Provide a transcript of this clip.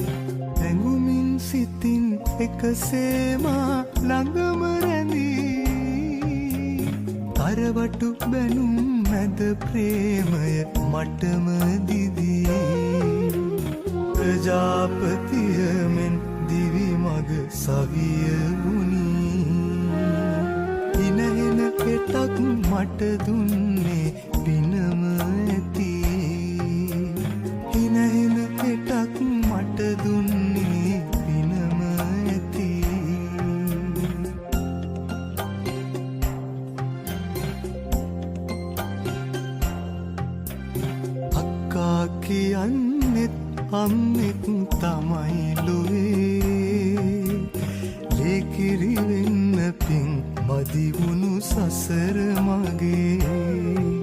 ඇඟුමින් සිතින් එකසේම ළඟම රැඳී තරවටු බැනුම් මැද ප්‍රේමය මටම දිදී ප්‍රජාපතිය මෙන් දිවි මග සවිය වුණී ඉනහෙන කෙටක් මට දුන්නේ පිනම ඇති ඉනහෙන කෙටක් මට දුන්නේ පිනම ඇති අක්කා කියන්නෙත් අම්මෙත් තමයි ලොවේ ලේකිරි වෙන්න පින් මදි වුණු සසර මගේ